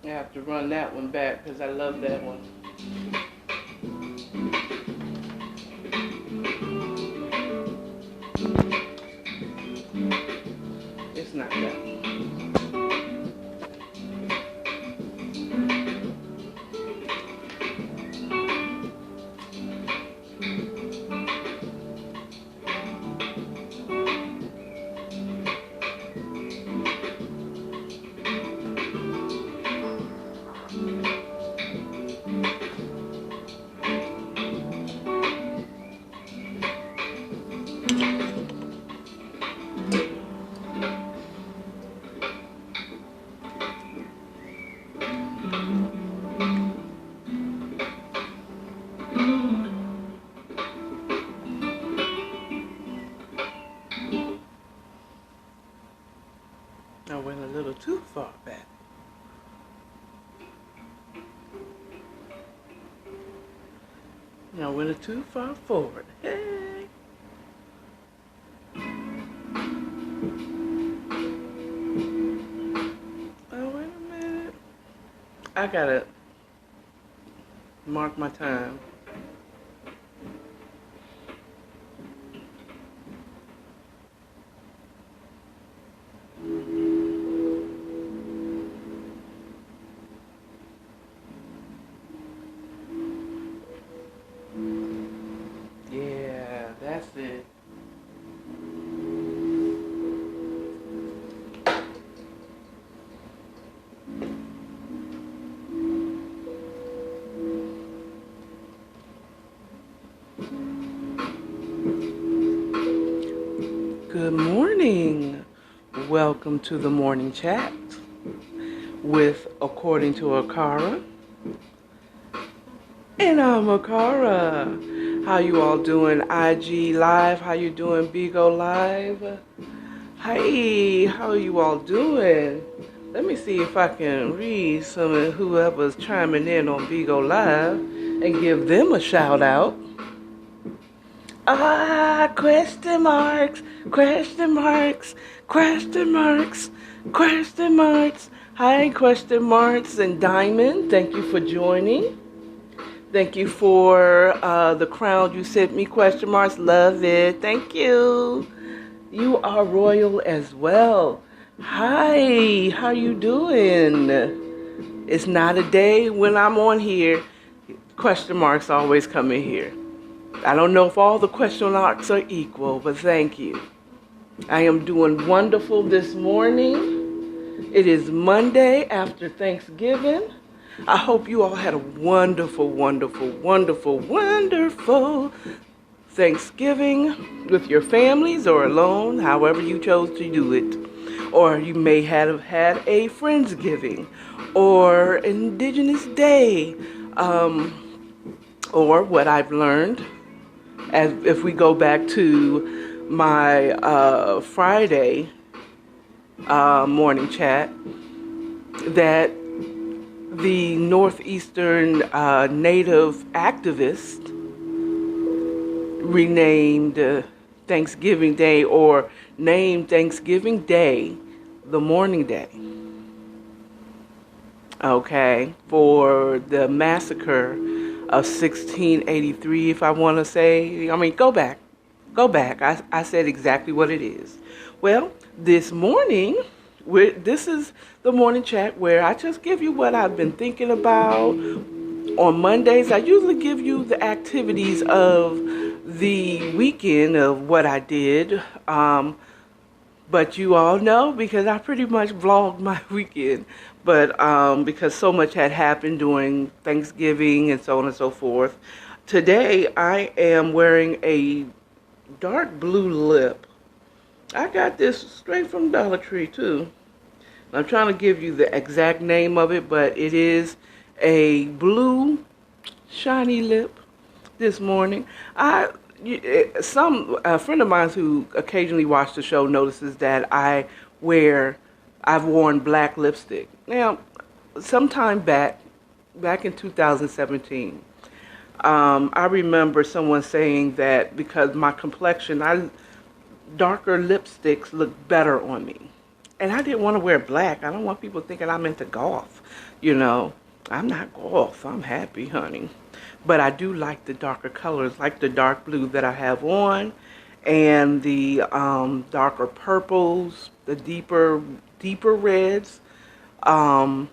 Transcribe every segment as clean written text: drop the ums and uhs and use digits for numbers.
I have to run that one back because I love that one. It's not that one. too far back. Now went too far forward. Hey. Oh, wait a minute. I gotta mark my time. Yeah, that's it. Good morning. Welcome to the morning chat with According to Akara. And I'm Akara. How you all doing? IG Live? How you doing? Bigo Live? Hi, how are you all doing? Let me see if I can read some of whoever's chiming in on Bigo Live and give them a shout out. Question marks, question marks, question marks, question marks. Hi, question marks and Diamond. Thank you for joining. Thank you for the crown you sent me, question marks. Love it. Thank you. You are royal as well. Hi, how you doing? It's not a day when I'm on here. Question marks always come in here. I don't know if all the question marks are equal, but thank you. I am doing wonderful this morning. It is Monday after Thanksgiving. I hope you all had a wonderful, wonderful, wonderful, wonderful Thanksgiving with your families or alone, however you chose to do it. Or you may have had a Friendsgiving or Indigenous Day, or what I've learned, as if we go back to my Friday morning chat, that the Northeastern Native activist renamed Thanksgiving Day, or named Thanksgiving Day the morning day. Okay, for the massacre of 1683, if I want to say. I mean, go back. I said exactly what it is. Well, this morning, this is the morning chat where I just give you what I've been thinking about. On Mondays, I usually give you the activities of the weekend of what I did. But you all know, because I pretty much vlogged my weekend. But because so much had happened during Thanksgiving and so on and so forth. Today, I am wearing a dark blue lip. I got this straight from Dollar Tree, too. I'm trying to give you the exact name of it, but it is a blue shiny lip this morning. A friend of mine who occasionally watches the show notices that I've worn black lipstick. Now, sometime back in 2017, I remember someone saying that because my complexion, darker lipsticks look better on me. And I didn't want to wear black. I don't want people thinking I'm into goth. I'm not goth. I'm happy, honey. But I do like the darker colors, like the dark blue that I have on, and the darker purples, the deeper reds,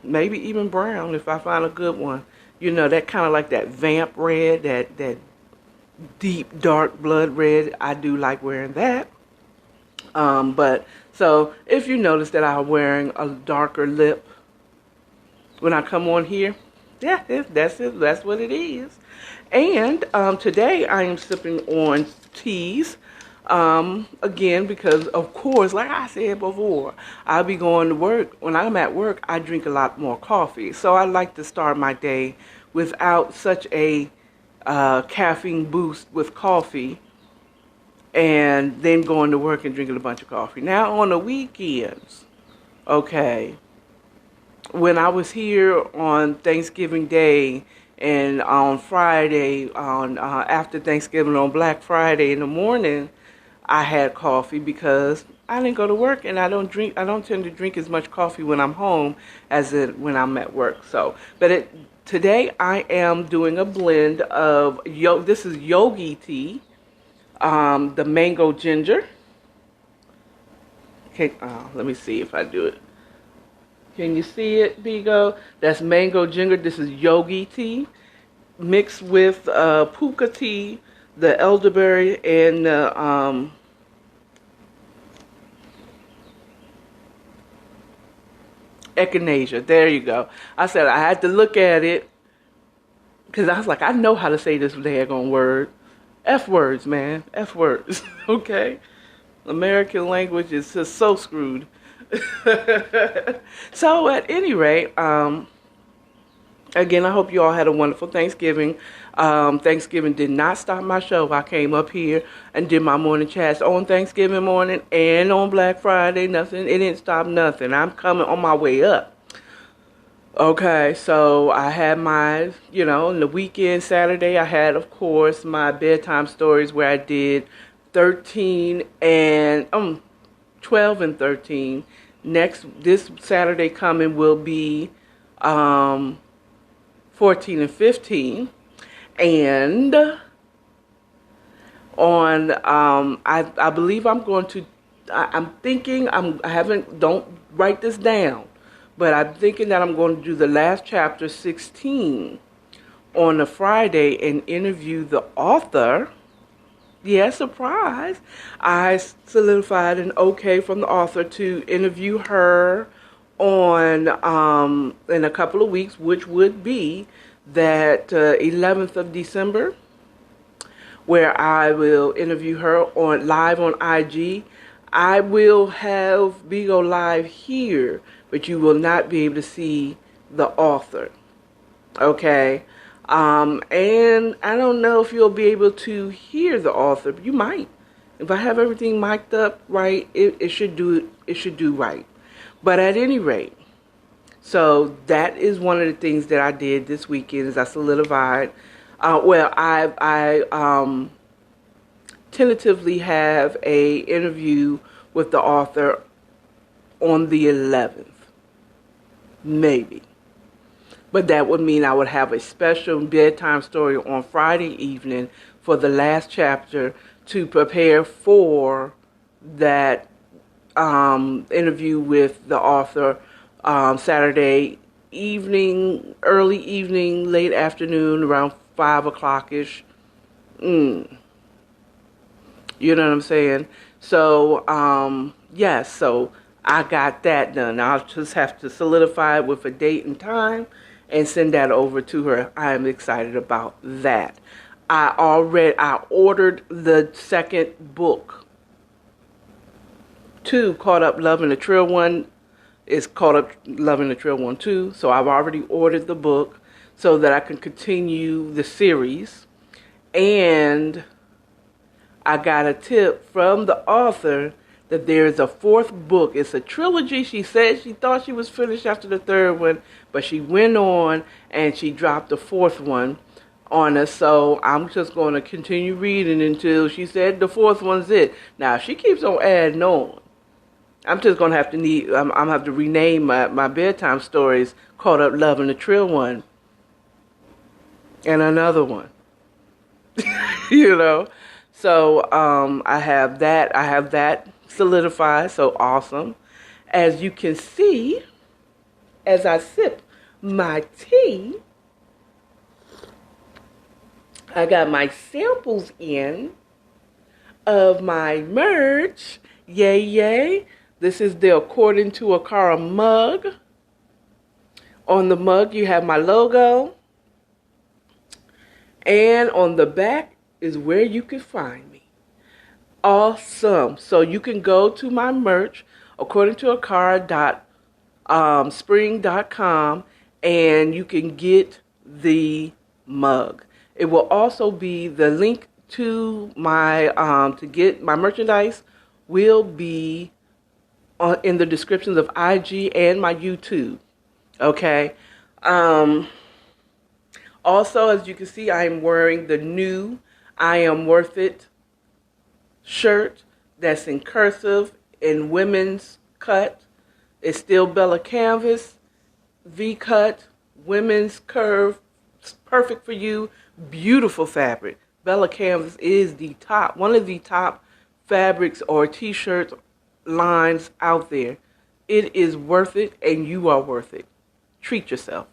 maybe even brown if I find a good one. That kind of like that vamp red, that deep dark blood red. I do like wearing that. But so if you notice that I'm wearing a darker lip when I come on here, yeah, that's it. That's what it is. And today I am sipping on teas. Again, because of course, like I said before, I'll be going to work. When I'm at work, I drink a lot more coffee. So I like to start my day without such a caffeine boost with coffee, and then going to work and drinking a bunch of coffee. Now on the weekends, Okay. When I was here on Thanksgiving Day and on Friday, on after Thanksgiving on Black Friday in the morning, I had coffee because I didn't go to work and I don't drink. I don't tend to drink as much coffee when I'm home as when I'm at work. So, today I am doing a blend of This is yogi tea, the mango ginger. Okay, let me see if I do it. Can you see it, Bigo? That's mango ginger. This is yogi tea mixed with puka tea, the elderberry, and echinacea. There you go. I said I had to look at it because I was like, I know how to say this daggone word. F words, man. F words. Okay? American language is just so screwed. So at any rate, again, I hope you all had a wonderful Thanksgiving. Thanksgiving did not stop my show. I came up here and did my morning chats on Thanksgiving morning and on Black Friday. Nothing. It didn't stop nothing. I'm coming on my way up. Okay, so I had my, on the weekend, Saturday, I had, of course, my bedtime stories where I did 13 and 12 and 13. This Saturday coming will be 14 and 15. And on, I believe I'm going to, I'm thinking, don't write this down, but I'm thinking that I'm going to do the last chapter, 16, on a Friday and interview the author. Yeah, surprise. I solidified an okay from the author to interview her on in a couple of weeks, which would be that 11th of December, where I will interview her live on IG. I will have Bigo live here, but you will not be able to see the author. Okay? And I don't know if you'll be able to hear the author, but you might. If I have everything mic'd up right, it should do right. But at any rate, so that is one of the things that I did this weekend is I solidified. I tentatively have a interview with the author on the 11th, maybe. But that would mean I would have a special bedtime story on Friday evening for the last chapter to prepare for that interview with the author Saturday evening, early evening, late afternoon, around 5 o'clock-ish. You know what I'm saying? So, yes, so I got that done. I'll just have to solidify it with a date and time and send that over to her. I am excited about that. I ordered the second book. 2, Caught Up Loving the Trill One, is Caught Up Loving the Trill One 2. So I've already ordered the book so that I can continue the series. And I got a tip from the author that there's a 4th book. It's a trilogy. She said she thought she was finished after the 3rd one, but she went on and she dropped the 4th one on us. So I'm just going to continue reading until she said the 4th one's it. Now, if she keeps on adding on, I'm just going to have to I'm going to have to rename my bedtime stories, Caught Up Loving the Trill One, and another one. So I have that solidified. So awesome. As you can see, as I sip my tea, I got my samples in of my merch. Yay, yay. This is the According to Akara mug. On the mug, you have my logo. And on the back is where you can find me. Awesome. So you can go to my merch, according to Akara.spring.com, and you can get the mug. It will also be the link to my to get my merchandise will be in the descriptions of IG and my YouTube. Okay. Um, Also, as you can see, I am wearing the new I Am Worth It shirt that's in cursive in women's cut. It's still Bella Canvas, V cut, women's curve, perfect for you, beautiful fabric. Bella Canvas is the top, one of the top fabrics or t-shirt lines out there. It is worth it, and you are worth it. Treat yourself.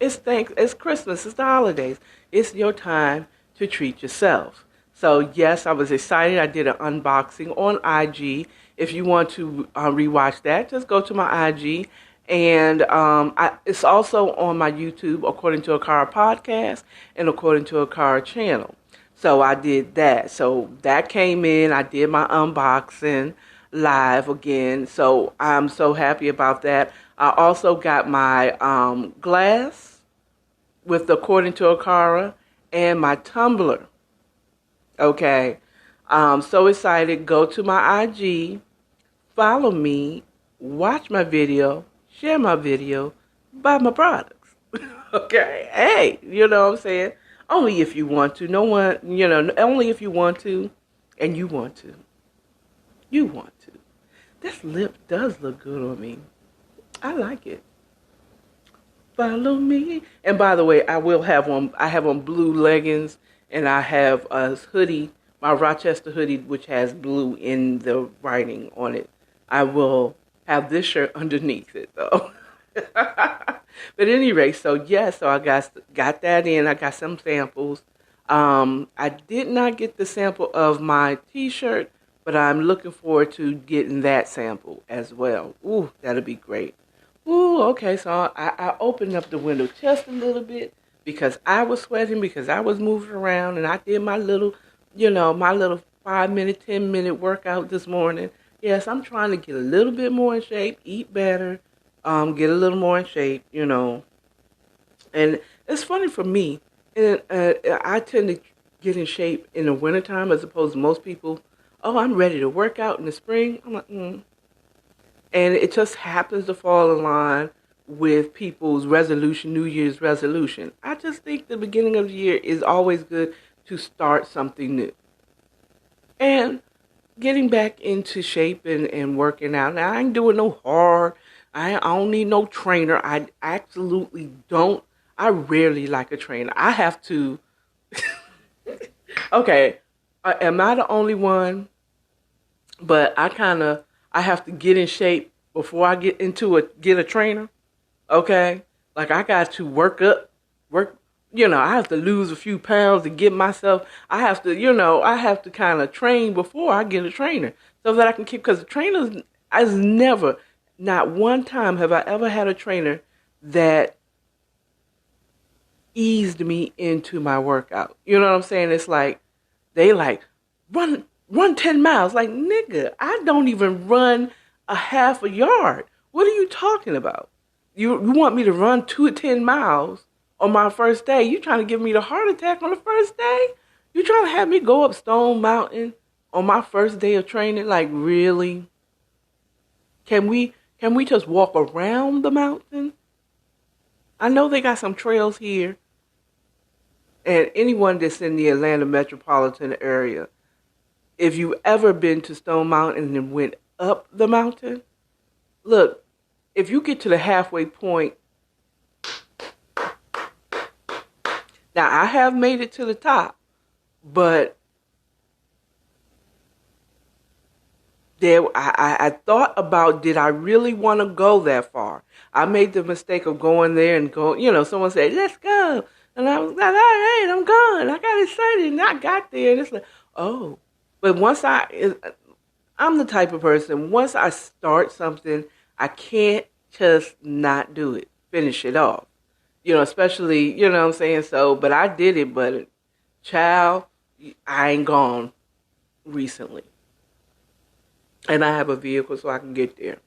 It's Christmas, it's the holidays. It's your time to treat yourself. So yes, I was excited. I did an unboxing on IG. If you want to rewatch that, just go to my IG. And it's also on my YouTube, according to Akara Podcast and according to Akara Channel. So I did that. So that came in. I did my unboxing live again. So I'm so happy about that. I also got my glass with according to Akara and my tumbler. Okay. So excited. Go to my IG, follow me, watch my video, share my video, buy my products. Okay. Hey, you know what I'm saying? Only if you want to. No one, only if you want to, and you want to. You want to. This lip does look good on me. I like it. Follow me. And by the way, I have on blue leggings, and I have a hoodie, my Rochester hoodie, which has blue in the writing on it. I will have this shirt underneath it, though. But anyway, so I got that in. I got some samples. I did not get the sample of my t-shirt, but I'm looking forward to getting that sample as well. Ooh, that'll be great. Ooh, okay, so I opened up the window just a little bit because I was sweating, because I was moving around, and I did my little, my little 5-minute, 10-minute workout this morning. Yes, I'm trying to get a little bit more in shape, eat better, get a little more in shape, And it's funny for me, and I tend to get in shape in the wintertime as opposed to most people. Oh, I'm ready to work out in the spring. I'm like, And it just happens to fall in line with people's New Year's resolution. I just think the beginning of the year is always good to start something new. And getting back into shape and working out. Now, I ain't doing no hard. I don't need no trainer. I absolutely don't. I rarely like a trainer. I have to. Okay, am I the only one? But I have to get in shape before I get a trainer. Okay, like I got to work. I have to lose a few pounds to get myself. I have to kind of train before I get a trainer so that I can keep. Because trainers, not one time have I ever had a trainer that eased me into my workout. You know what I'm saying? It's like they run 10 miles. Like, nigga, I don't even run a half a yard. What are you talking about? You want me to run 2 or 10 miles on my first day? You trying to give me the heart attack on the first day? You trying to have me go up Stone Mountain on my first day of training? Like, really? Can we just walk around the mountain? I know they got some trails here. And anyone that's in the Atlanta metropolitan area, if you've ever been to Stone Mountain and went up the mountain, look, if you get to the halfway point, now I have made it to the top, but I thought about, did I really want to go that far? I made the mistake of going there and someone said, let's go. And I was like, all right, I'm going. I got excited and I got there. And it's like, oh. But I'm the type of person, once I start something, I can't just not do it, finish it off. Especially, what I'm saying? So, but I did it, but child, I ain't gone recently. And I have a vehicle so I can get there.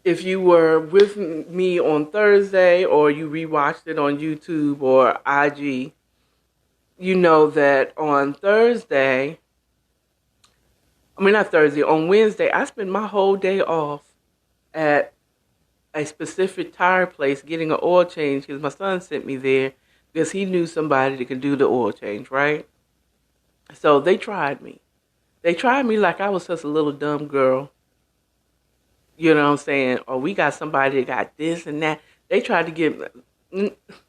If you were with me on Thursday or you rewatched it on YouTube or IG, you know that on Thursday, I mean, not Thursday. On Wednesday, I spent my whole day off at a specific tire place getting an oil change because my son sent me there because he knew somebody that could do the oil change, right? So they tried me. They tried me like I was just a little dumb girl. You know what I'm saying? Or we got somebody that got this and that. They tried to get.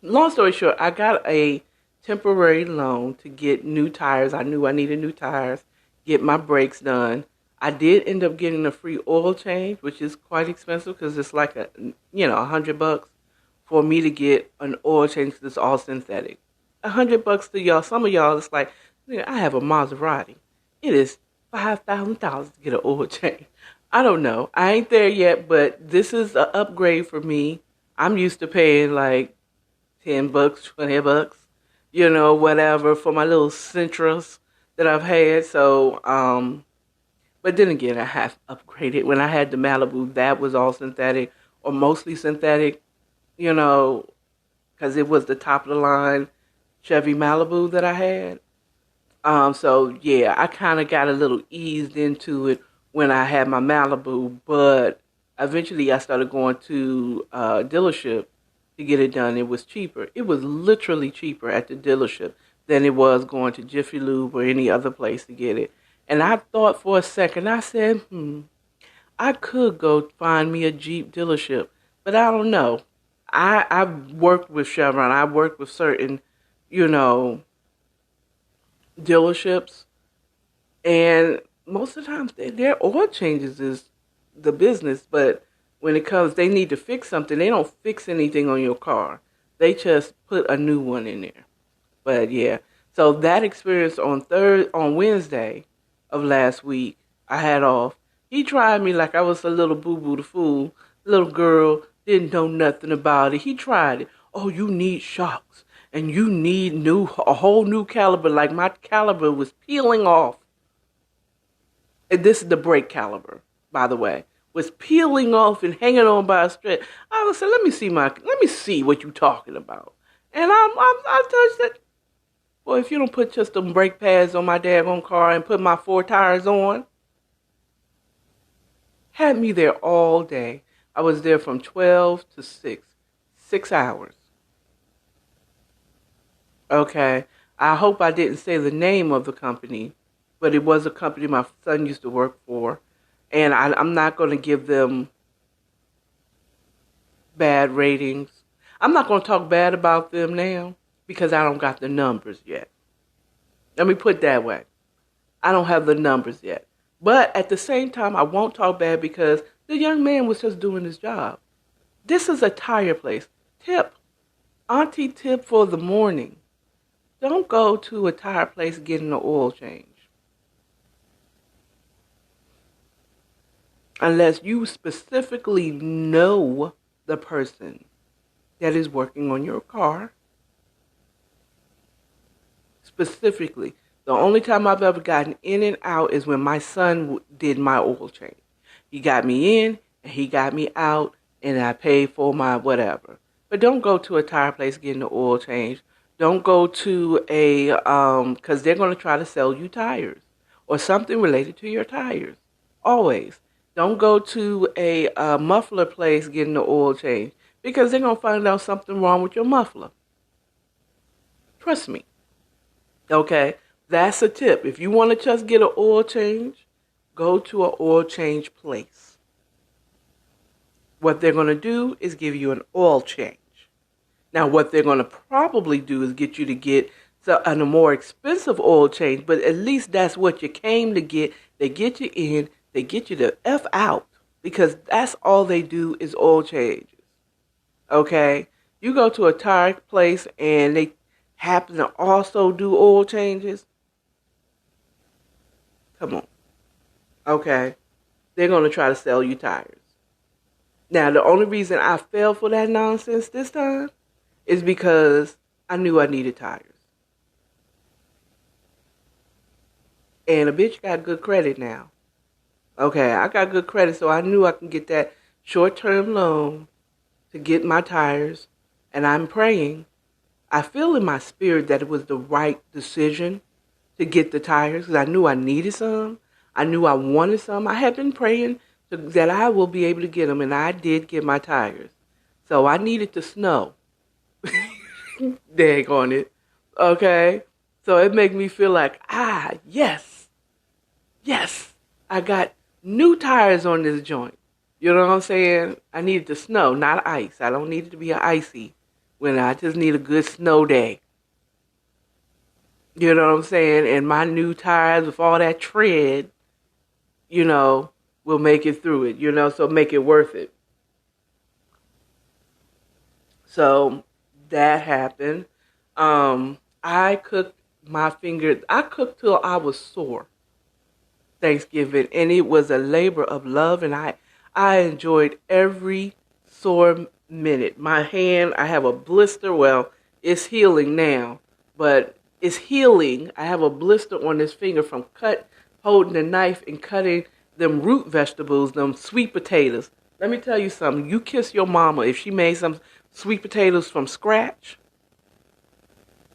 Long story short, I got a temporary loan to get new tires. I knew I needed new tires, get my brakes done. I did end up getting a free oil change, which is quite expensive because it's like $100 for me to get an oil change that's all synthetic. $100 to y'all. Some of y'all, it's like, I have a Maserati. It is $5,000 to get an oil change. I don't know. I ain't there yet, but this is an upgrade for me. I'm used to paying like $10, $20, whatever for my little Sentras that I've had. So, but then again, I have upgraded. When I had the Malibu, that was all synthetic or mostly synthetic, because it was the top of the line Chevy Malibu that I had. So yeah, I kind of got a little eased into it when I had my Malibu, but eventually I started going to a dealership to get it done. It was cheaper. It was literally cheaper at the dealership than it was going to Jiffy Lube or any other place to get it. And I thought for a second, I said, I could go find me a Jeep dealership, but I don't know. I've worked with Chevron. I worked with certain, dealerships, and most of the times their oil changes is the business, but when it comes, they need to fix something. They don't fix anything on your car. They just put a new one in there. But yeah, so that experience on Wednesday of last week, I had off. He tried me like I was a little boo-boo the fool. Little girl, didn't know nothing about it. He tried it. Oh, you need shocks. And you need a whole new caliber. Like my caliber was peeling off. And this is the brake caliber, by the way. Was peeling off and hanging on by a thread. I was saying, let me see what you talking about. And I touched it. Well, if you don't put just them brake pads on my daggone car and put my 4 tires on, had me there all day. I was there from 12 to 6 hours. Okay, I hope I didn't say the name of the company, but it was a company my son used to work for, and I'm not going to give them bad ratings. I'm not going to talk bad about them now because I don't got the numbers yet. Let me put it that way. I don't have the numbers yet. But at the same time, I won't talk bad because the young man was just doing his job. This is a tire place. Tip. Auntie tip for the morning. Don't go to a tire place getting an oil change unless you specifically know the person that is working on your car. Specifically, the only time I've ever gotten in and out is when my son did my oil change. He got me in and he got me out, and I paid for my whatever. But don't go to a tire place getting an oil change. Don't go to because they're going to try to sell you tires or something related to your tires. Always. Don't go to a muffler place getting the oil change because they're going to find out something wrong with your muffler. Trust me. Okay? That's a tip. If you want to just get an oil change, go to an oil change place. What they're going to do is give you an oil change. Now, what they're going to probably do is get you to get a more expensive oil change, but at least that's what you came to get. They get you in, they get you to F out, because that's all they do is oil changes. Okay? You go to a tire place and they happen to also do oil changes. Come on. Okay? They're going to try to sell you tires. Now, the only reason I fell for that nonsense this time is because I knew I needed tires. And a bitch got good credit now. Okay, I got good credit, so I knew I can get that short-term loan to get my tires. And I'm praying. I feel in my spirit that it was the right decision to get the tires because I knew I needed some. I knew I wanted some. I had been praying that I will be able to get them, and I did get my tires. So I needed to snow. Dang on it. Okay? So it made me feel like, yes, yes, I got new tires on this joint. You know what I'm saying? I needed to snow, not ice. I don't need it to be icy when I just need a good snow day. You know what I'm saying? And my new tires with all that tread, will make it through it, so make it worth it. So that happened. I cooked I cooked till I was sore Thanksgiving, and it was a labor of love, and I enjoyed every sore minute. My hand, I have a blister. Well, it's healing now, but it's healing. I have a blister on this finger from holding the knife and cutting them root vegetables, them sweet potatoes. Let me tell you something. You kiss your mama if she made some sweet potatoes from scratch.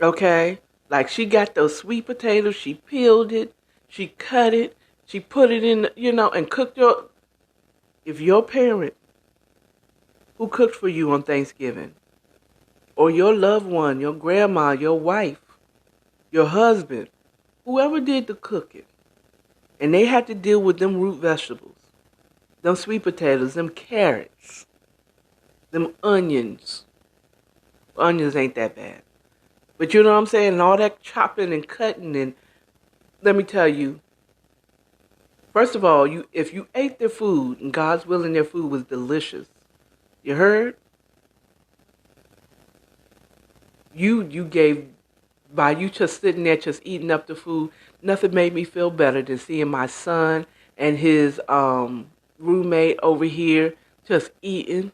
Okay? Like she got those sweet potatoes, she peeled it, she cut it, she put it in, and cooked if your parent who cooked for you on Thanksgiving, or your loved one, your grandma, your wife, your husband, whoever did the cooking, and they had to deal with them root vegetables, them sweet potatoes, them carrots, them onions. Onions ain't that bad. But you know what I'm saying? And all that chopping and cutting, and let me tell you, first of all, if you ate their food, and God's willing their food was delicious, you heard? You gave, by you just sitting there just eating up the food, nothing made me feel better than seeing my son and his roommate over here just eating.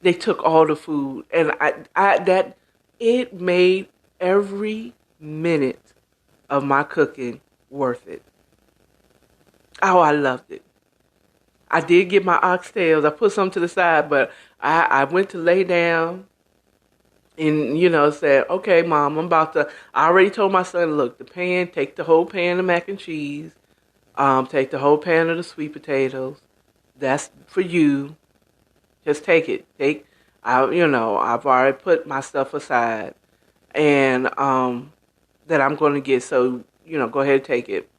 They took all the food, and it made every minute of my cooking worth it. Oh, I loved it. I did get my oxtails. I put some to the side, but I went to lay down and, said, okay, Mom, I already told my son, look, take the whole pan of mac and cheese, take the whole pan of the sweet potatoes. That's for you. Just take it. I've already put my stuff aside and that I'm going to get, so, go ahead and take it.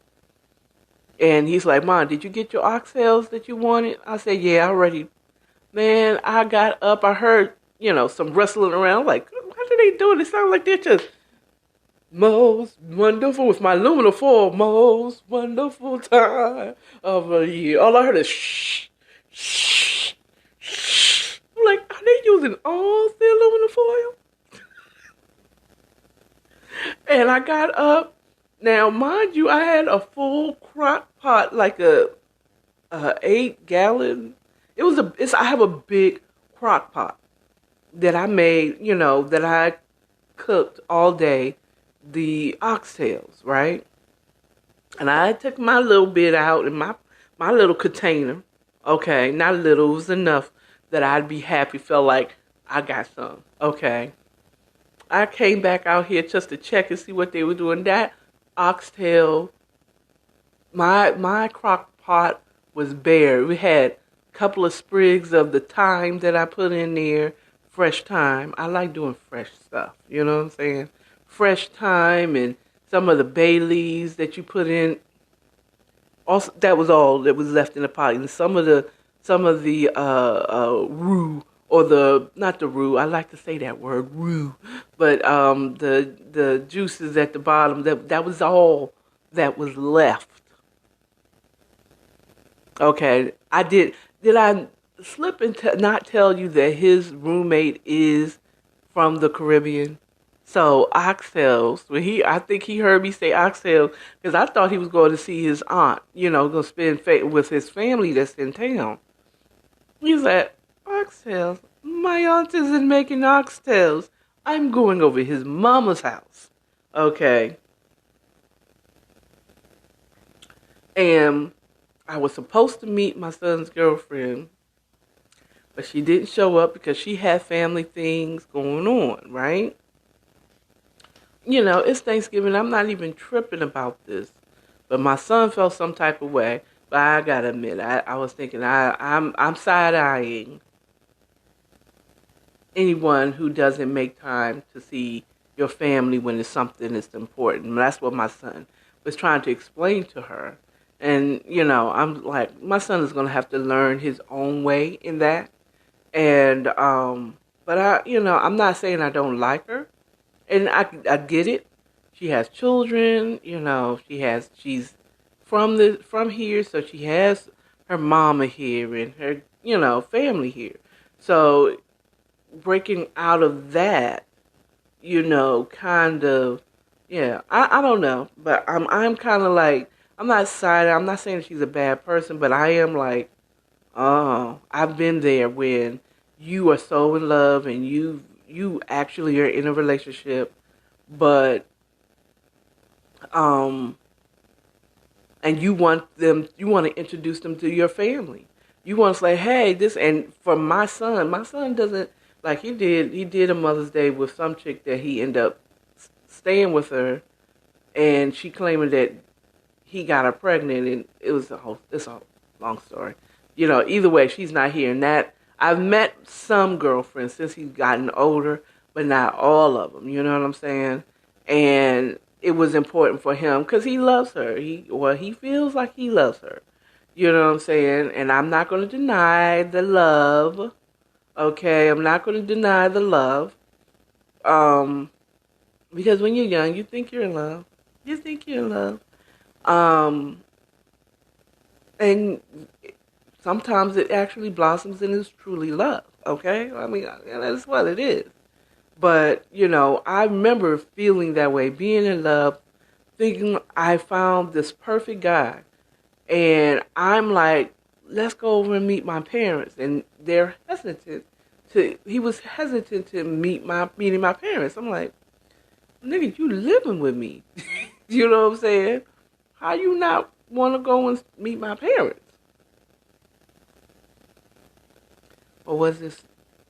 And he's like, Mom, did you get your oxtails that you wanted? I said, yeah, I already. Man, I got up. I heard, some rustling around. Like, what are they doing? It sounds like they're just most wonderful, with my aluminum foil, most wonderful time of a year. All I heard is shh, shh, shh. I'm like, are they using all the aluminum foil? And I got up. Now, mind you, I had a full crock pot, like a 8-gallon. I have a big crock pot that I made, that I cooked all day, the oxtails, right? And I took my little bit out in my little container. Okay, not little, it was enough that I'd be happy, felt like I got some. Okay. I came back out here just to check and see what they were doing. That oxtail, my crock pot was bare. We had a couple of sprigs of the thyme that I put in there, fresh thyme. I like doing fresh stuff, you know what I'm saying? Fresh thyme and some of the bay leaves that you put in. Also, that was all that was left in the pot. And some of the roux, or not the roux, I like to say that word, roux, but the juices at the bottom, that was all that was left. Okay, did I slip and not tell you that his roommate is from the Caribbean? So oxtails, I think he heard me say oxtails because I thought he was going to see his aunt, going to spend with his family that's in town. He's like, oxtails? My aunt isn't making oxtails. I'm going over his mama's house. Okay. And I was supposed to meet my son's girlfriend, but she didn't show up because she had family things going on, right? It's Thanksgiving. I'm not even tripping about this. But my son felt some type of way. But I gotta admit, I was thinking I'm side eyeing anyone who doesn't make time to see your family when it's something that's important. And that's what my son was trying to explain to her. And, I'm like, my son is going to have to learn his own way in that. And, but I'm not saying I don't like her. And I get it. She has children, she's from here, so she has her mama here and her, family here. So breaking out of that, kind of, yeah, I don't know, but I'm kind of like, I'm not excited. I'm not saying she's a bad person, but I am like, oh, I've been there when you are so in love and you actually are in a relationship, but um and you want to introduce them to your family. You want to say, hey, this, and for my son doesn't, like he did a Mother's Day with some chick that he ended up staying with her, and she claiming that he got her pregnant, and it's a long story. Either way, she's not here. And that, I've met some girlfriends since he's gotten older, but not all of them. You know what I'm saying? And it was important for him because he loves her. He feels like he loves her. You know what I'm saying? And I'm not going to deny the love. Okay, I'm not going to deny the love. Because when you're young, you think you're in love. You think you're in love. Um, and sometimes it actually blossoms and is truly love. Okay, I mean that's what it is. But I remember feeling that way, being in love, thinking I found this perfect guy, and I'm like, let's go over and meet my parents, and they're hesitant to. He was hesitant to meeting my parents. I'm like, nigga, you living with me. You know what I'm saying? How you not want to go and meet my parents? Or was this?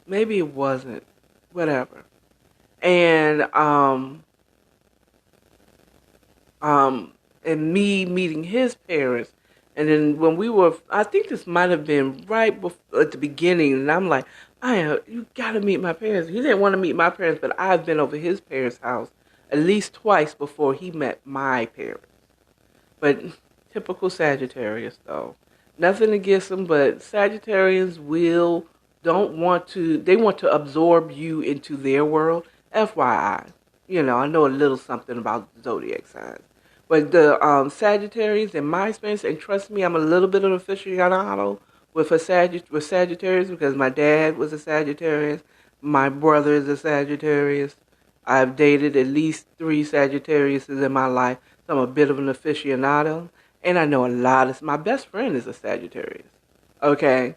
Maybe it wasn't. Whatever. And and me meeting his parents, and then when we were, I think this might have been right before, at the beginning, and I'm like, you gotta meet my parents. He didn't want to meet my parents, but I've been over his parents' house at least twice before he met my parents. But typical Sagittarius, though. Nothing against them, but Sagittarians don't want to, they want to absorb you into their world. FYI. I know a little something about zodiac signs. But the Sagittarius, in my experience, and trust me, I'm a little bit of an aficionado with Sagittarius because my dad was a Sagittarius. My brother is a Sagittarius. I've dated at least 3 Sagittariuses in my life, so I'm a bit of an aficionado. And I know my best friend is a Sagittarius. Okay?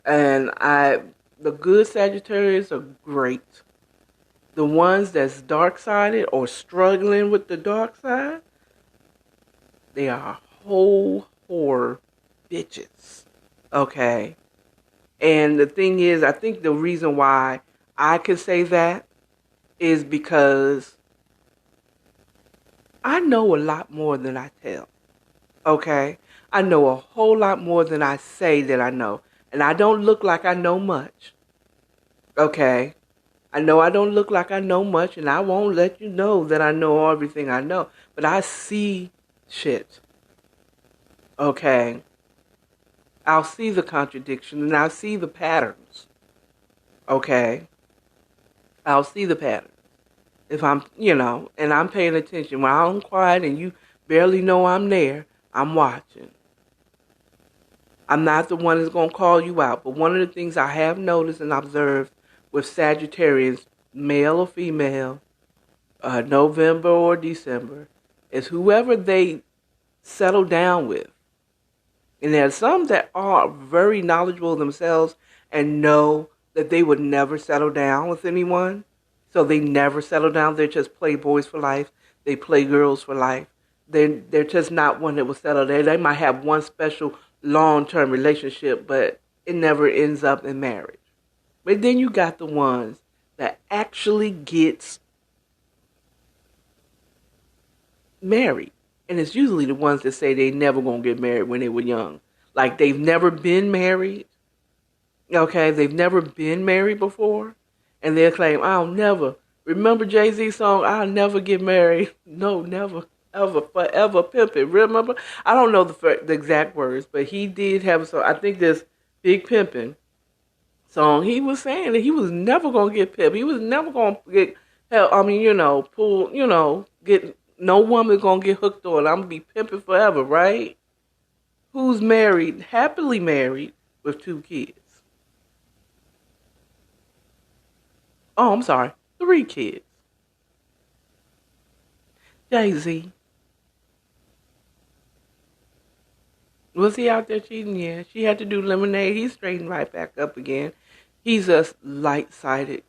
And the good Sagittarius are great. The ones that's dark-sided or struggling with the dark side, they are whole whore bitches. Okay? And the thing is, I think the reason why I can say that is because I know a lot more than I tell. Okay? I know a whole lot more than I say that I know. And I don't look like I know much. Okay? I know I don't look like I know much, and I won't let you know that I know everything I know. But I see shit. Okay? I'll see the contradiction, and I'll see the patterns. Okay? I'll see the patterns. If I'm, and I'm paying attention. When I'm quiet and you barely know I'm there, I'm watching. I'm not the one that's going to call you out. But one of the things I have noticed and observed with Sagittarians, male or female, November or December, is whoever they settle down with. And there are some that are very knowledgeable themselves and know that they would never settle down with anyone. So they never settle down. They're just playboys for life. They play girls for life. They're just not one that will settle there. They might have one special long-term relationship, but it never ends up in marriage. But then you got the ones that actually gets married And it's usually the ones that say they never gonna get married when they were young. Like they've never been married. Okay, they've never been married before, and they'll claim, "I'll never." Remember Jay-Z song, "I'll never get married." No, never, ever, forever pimping. Remember? I don't know the exact words, but he did have a song. I think this Big Pimpin' song. He was saying that he was never gonna get pimped. He was never gonna get hell. I mean, pull. Get no woman gonna get hooked on. I'm gonna be pimping forever, right? Who's married, happily married, with 2 kids? Oh, I'm sorry, 3 kids. Jay-Z. Was he out there cheating? Yeah. She had to do lemonade. He's straightened right back up again. He's a light-sided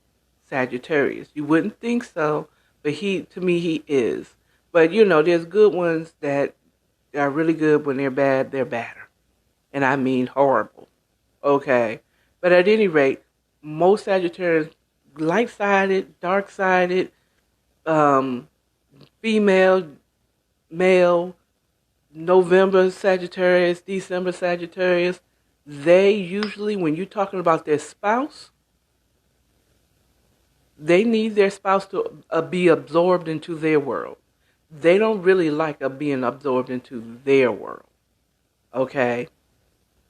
Sagittarius. You wouldn't think so, but to me, he is. But there's good ones that are really good. When they're bad, they're badder, and I mean horrible. Okay, but at any rate, most Sagittarians, light-sided, dark-sided, um, female, male, November Sagittarius, December Sagittarius, they usually, when you're talking about their spouse, they need their spouse to be absorbed into their world. They don't really like being absorbed into their world. Okay?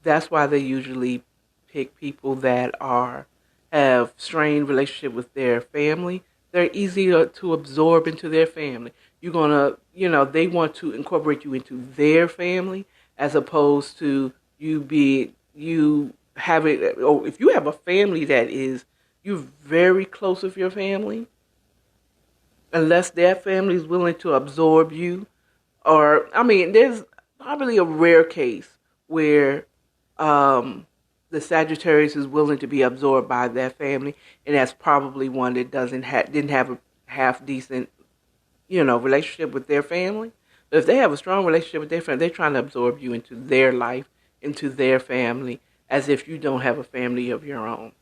That's why they usually pick people that have strained relationship with their family. They're easier to absorb into their family. You're gonna, they want to incorporate you into their family as opposed to you have it. Or if you have a family that is you're very close with your family, unless that family is willing to absorb you, or I mean, there's probably a rare case where the Sagittarius is willing to be absorbed by that family, and that's probably one that didn't have a half decent, relationship with their family. But if they have a strong relationship with their family, they're trying to absorb you into their life, into their family, as if you don't have a family of your own.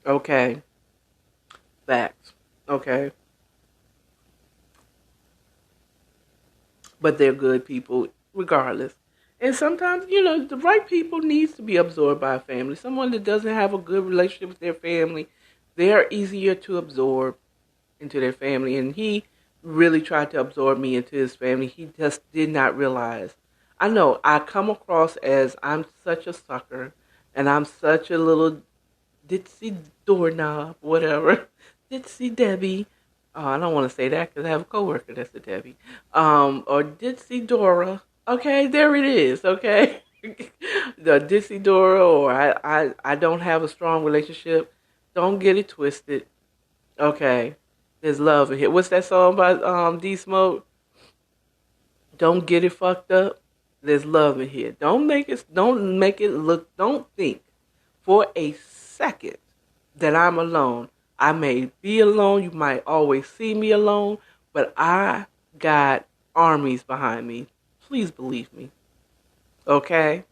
Okay, facts. Okay, but they're good people regardless. And sometimes, the right people needs to be absorbed by a family. Someone that doesn't have a good relationship with their family, they are easier to absorb into their family. And he really tried to absorb me into his family. He just did not realize. I know I come across as I'm such a sucker and I'm such a little ditzy doorknob, whatever. Ditzy Debbie. I don't want to say that because I have a coworker that's a Debbie. Or Ditzy Dora. Okay, there it is. Okay, the Ditzy Dora, or I don't have a strong relationship. Don't get it twisted. Okay, there's love in here. What's that song by D Smoke? Don't get it fucked up. There's love in here. Don't make it look. Don't think for a second that I'm alone. I may be alone. You might always see me alone, but I got armies behind me. Please believe me. Okay?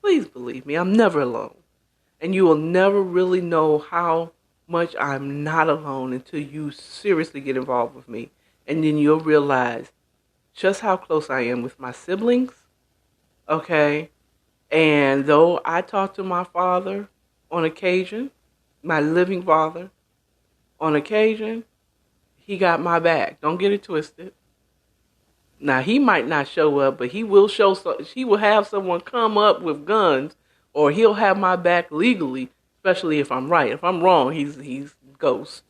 Please believe me. I'm never alone. And you will never really know how much I'm not alone until you seriously get involved with me. And then you'll realize just how close I am with my siblings. Okay? And though I talk to my father on occasion, my living father, on occasion, he got my back. Don't get it twisted. Now, he might not show up, but he will he will have someone come up with guns, or he'll have my back legally, especially if I'm right. If I'm wrong, he's ghost.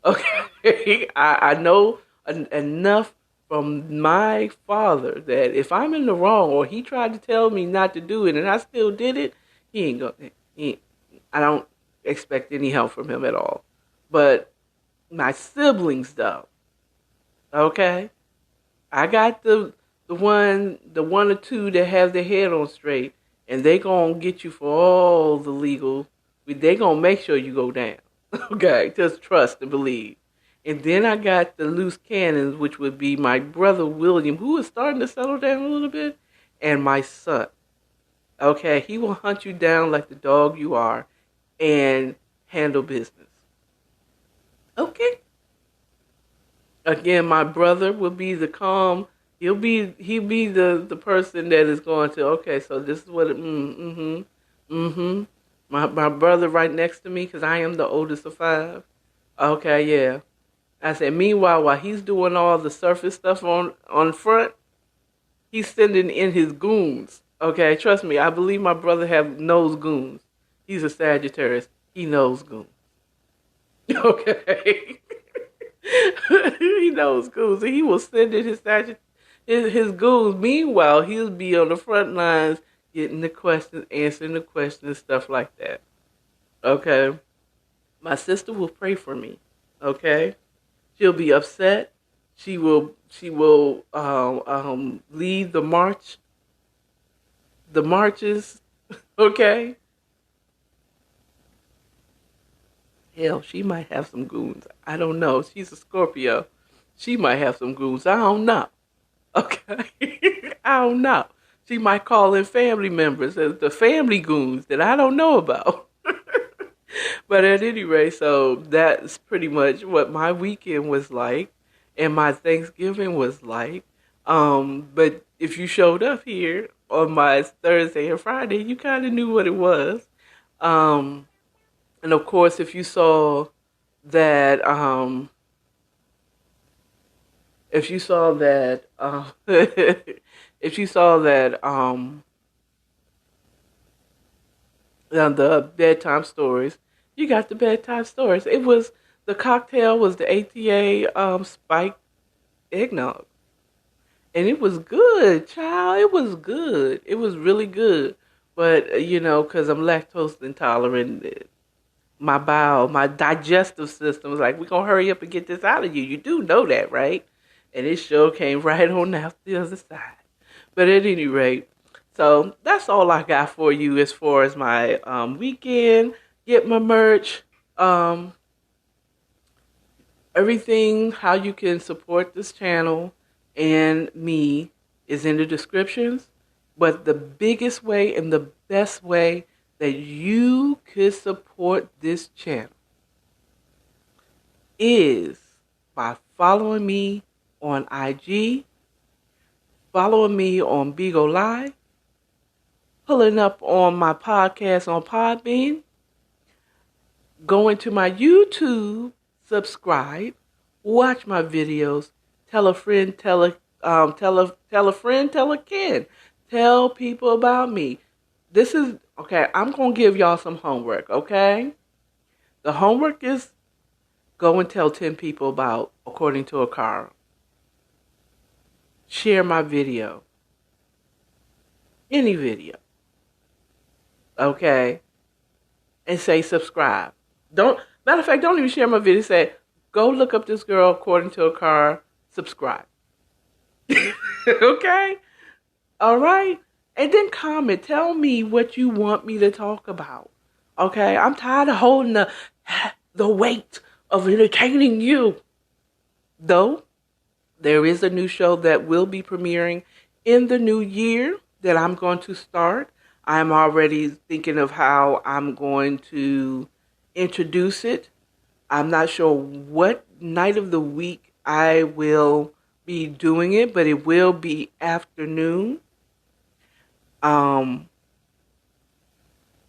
Okay? I know enough from my father that if I'm in the wrong, or he tried to tell me not to do it and I still did it, I don't expect any help from him at all. But my siblings, though, okay? I got the one or two that have their head on straight, and they gonna get you for all the legal. They gonna make sure you go down. Okay, just trust and believe. And then I got the loose cannons, which would be my brother William, who is starting to settle down a little bit, and my son. Okay, he will hunt you down like the dog you are, and handle business. Okay. Again, my brother will be the calm, He'll be the person that is going to, okay, so this is what it, mm-hmm. My brother right next to me, because I am the oldest of five. Okay, yeah. I said, meanwhile, while he's doing all the surface stuff on front, he's sending in his goons. Okay, trust me, I believe my brother knows goons. He's a Sagittarius. He knows goons. Okay. He knows goons. And he will send in his goons. Meanwhile, he'll be on the front lines getting the questions, answering the questions, stuff like that. Okay. My sister will pray for me. Okay. She'll be upset. She will lead the marches. Okay. Hell, she might have some goons. I don't know. She's a Scorpio. She might have some goons. I don't know. Okay. I don't know. She might call in family members as the family goons that I don't know about. But at any rate, so that's pretty much what my weekend was like and my Thanksgiving was like. But if you showed up here on my Thursday and Friday, you kind of knew what it was. Um, and of course, if you saw that, if you saw that, if you saw that, the bedtime stories. You got the bedtime stories. The cocktail was the ATA spiked eggnog, and it was good, child. It was good. It was really good. But because I'm lactose intolerant, my digestive system was like, "We're gonna hurry up and get this out of you." You do know that, right? And it sure came right on out the other side. But at any rate, so that's all I got for you as far as my weekend. Get my merch, everything, how you can support this channel and me is in the descriptions. But the biggest way and the best way that you could support this channel is by following me on IG, following me on Bigo Live, pulling up on my podcast on Podbean, going to my YouTube, subscribe, watch my videos, tell a friend, tell a friend, tell a kid, tell people about me. This is okay. I'm gonna give y'all some homework. Okay, the homework is go and tell 10 people about according to Akara. Share my video, any video. Okay, and say subscribe. Matter of fact, don't even share my video. Say, go look up this girl according to Akara, subscribe. Okay? All right? And then comment. Tell me what you want me to talk about. Okay? I'm tired of holding the weight of entertaining you. Though, there is a new show that will be premiering in the new year that I'm going to start. I'm already thinking of how I'm going to introduce it. I'm not sure what night of the week I will be doing it, but it will be afternoon. I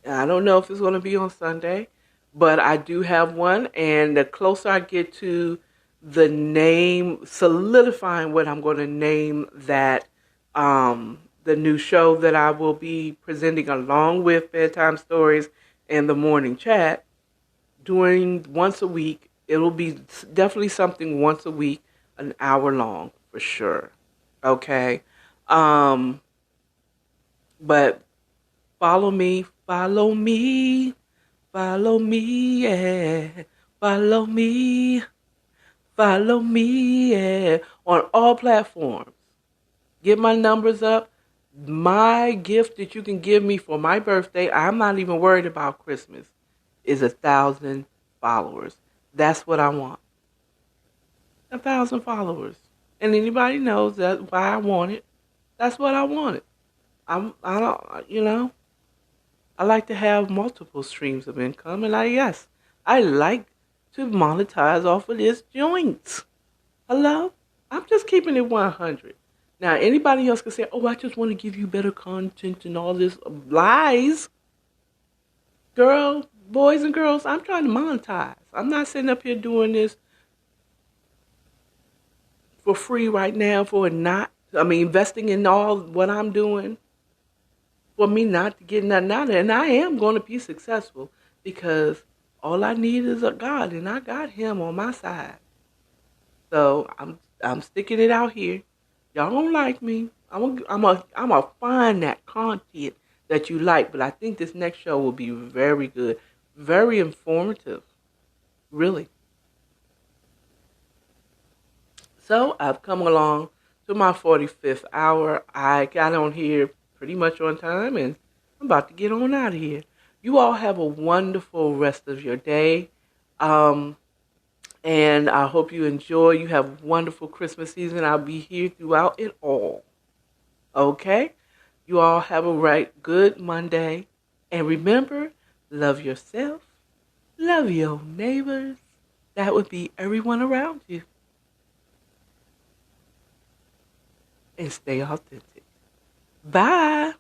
don't know if it's going to be on Sunday, but I do have one, and the closer I get to the name, solidifying what I'm going to name that, the new show that I will be presenting along with Bedtime Stories and the Morning Chat, doing once a week. It'll be definitely something once a week, an hour long for sure. Okay. But follow me, follow me, follow me, yeah. Follow me, yeah. On all platforms. Get my numbers up. My gift that you can give me for my birthday, I'm not even worried about Christmas, is 1,000 followers. That's what I want. 1,000 followers. And anybody knows that's why I want it. That's what I wanted. I like to have multiple streams of income, and I like to monetize off of this joint. Hello? I'm just keeping it 100. Now, anybody else can say, oh, I just want to give you better content and all this. Lies. Girl, boys and girls, I'm trying to monetize. I'm not sitting up here doing this for free right now investing in all what I'm doing for me not to get nothing out of it. And I am going to be successful because all I need is a God, and I got him on my side. So I'm sticking it out here. Y'all don't like me. I'm a find that content that you like, but I think this next show will be very good, very informative, really. So I've come along to my 45th hour. I got on here pretty much on time, and I'm about to get on out of here. You all have a wonderful rest of your day. Um, and I hope you enjoy. You have a wonderful Christmas season. I'll be here throughout it all. Okay? You all have a good Monday. And remember, love yourself, love your neighbors. That would be everyone around you. And stay authentic. Bye.